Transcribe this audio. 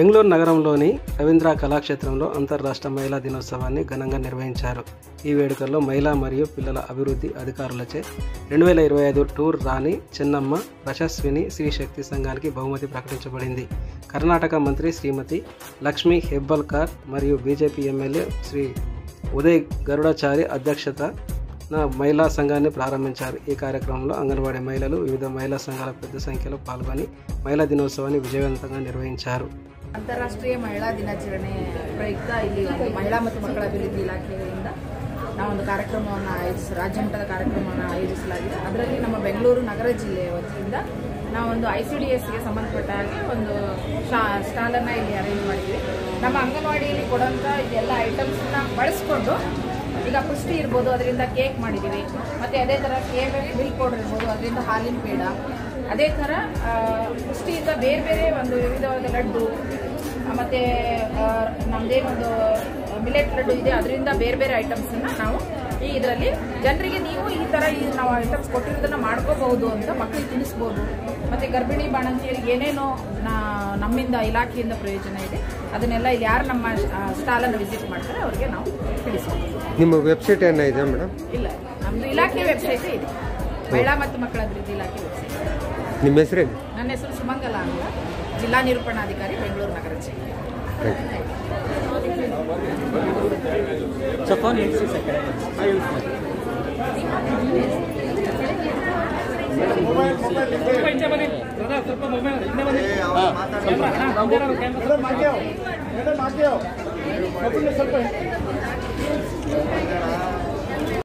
బెంగళూరు నగరంలోని రవీంద్ర కళాక్షేత్రంలో అంతర్రాష్ట్ర మహిళా దినోత్సవాన్ని ఘనంగా నిర్వహించారు. ఈ వేడుకల్లో మహిళా మరియు పిల్లల అభివృద్ధి అధికారులచే 2025 టూర్ రాణి చెన్నమ్మ ప్రశస్విని శ్రీ శక్తి సంఘానికి బహుమతి ప్రకటించబడింది. కర్ణాటక మంత్రి శ్రీమతి లక్ష్మీ హెబ్బల్కర్ మరియు బీజేపీ ఎమ్మెల్యే శ్రీ ఉదయ్ గరుడాచారి అధ్యక్షతన మహిళా సంఘాన్ని ప్రారంభించారు. ఈ కార్యక్రమంలో అంగన్వాడీ మహిళలు, వివిధ మహిళా సంఘాల పెద్ద సంఖ్యలో పాల్గొని మహిళా దినోత్సవాన్ని విజయవంతంగా ನಿರ್ವಹಿಸಿದರು. ಅಂತಾರಾಷ್ಟ್ರೀಯ ಮಹಿಳಾ ದಿನಾಚರಣೆ ಪ್ರಯುಕ್ತ ಇಲ್ಲಿ ಮಹಿಳಾ ಮತ್ತು ಮಕ್ಕಳ ಅಭಿವೃದ್ಧಿ ಇಲಾಖೆಯಿಂದ ನಾವೊಂದು ಕಾರ್ಯಕ್ರಮವನ್ನು ರಾಜ್ಯಮಟ್ಟದ ಕಾರ್ಯಕ್ರಮವನ್ನು ಆಯೋಜಿಸಲಾಗಿದೆ. ಅದರಲ್ಲಿ ನಮ್ಮ ಬೆಂಗಳೂರು ನಗರ ಜಿಲ್ಲೆಯ ವತಿಯಿಂದ ನಾವೊಂದು ICDSಗೆ ಸಂಬಂಧಪಟ್ಟ ಹಾಗೆ ಒಂದು ಸ್ಟಾಲನ್ನು ಇಲ್ಲಿ ಅರೇಂಜ್ ಮಾಡಿದ್ವಿ. ನಮ್ಮ ಅಂಗನವಾಡಿಯಲ್ಲಿ ಕೊಡುವಂಥ ಇದೆಲ್ಲ ಐಟಮ್ಸನ್ನ ಬಳಸ್ಕೊಂಡು ಈಗ ಪುಷ್ಟಿ ಇರ್ಬೋದು, ಅದರಿಂದ ಕೇಕ್ ಮಾಡಿದ್ದೀವಿ. ಮತ್ತು ಅದೇ ಥರ ಮಿಲ್ಕ್ ಪೌಡರ್ ಇರ್ಬೋದು, ಅದರಿಂದ ಹಾಲಿನ ಪೇಡ, ಅದೇ ಥರ ಪುಷ್ಟಿಯಿಂದ ಬೇರೆ ಬೇರೆ ಒಂದು ವಿವಿಧವಾದ ಲಡ್ಡು, ಮತ್ತು ನಮ್ಮದೇನೊಂದು ಮಿಲೆಟ್ ಲಡ್ಡು ಇದೆ, ಅದರಿಂದ ಬೇರೆ ಬೇರೆ ಐಟಮ್ಸನ್ನು ನಾವು ಈ ಇದರಲ್ಲಿ ಜನರಿಗೆ ನೀವು ಈ ಥರ ನಾವು ಐಟಮ್ಸ್ ಕೊಟ್ಟಿರೋದನ್ನು ಮಾಡ್ಕೋಬಹುದು ಅಂತ ಮಕ್ಕಳಿಗೆ ತಿಳಿಸ್ಬೋದು. ಮತ್ತು ಗರ್ಭಿಣಿ ಬಾಣಂತಿಯರಿಗೆ ಏನೇನೋ ನಮ್ಮಿಂದ ಇಲಾಖೆಯಿಂದ ಪ್ರಯೋಜನ ಇದೆ, ಅದನ್ನೆಲ್ಲ ಇಲ್ಲಿ ಯಾರು ನಮ್ಮ ಸ್ಟಾಲನ್ನು ವಿಸಿಟ್ ಮಾಡ್ತಾರೆ ಅವರಿಗೆ ನಾವು ತಿಳಿಸ್ಬೋದು. ನಿಮ್ಮ ವೆಬ್ಸೈಟ್ ಏನಿದೆ ಮೇಡಮ್? ಇಲ್ಲ, ನಮ್ಮದು ಇಲಾಖೆ ವೆಬ್ಸೈಟ್ ಇದೆ, ಮಹಿಳಾ ಮತ್ತು ಮಕ್ಕಳ ಅಭಿವೃದ್ಧಿ ಇಲಾಖೆ ವೆಬ್ಸೈಟ್. ನಿಮ್ಮ ಹೆಸರೇನು? ನನ್ನ ಹೆಸರು ಸುಮಂಗಲ ಅಂತ, ಜಿಲ್ಲಾ ನಿರೂಪಣಾಧಿಕಾರಿ, ಬೆಂಗಳೂರು ನಗರ ಜಿಲ್ಲೆ. ಸ್ವಲ್ಪ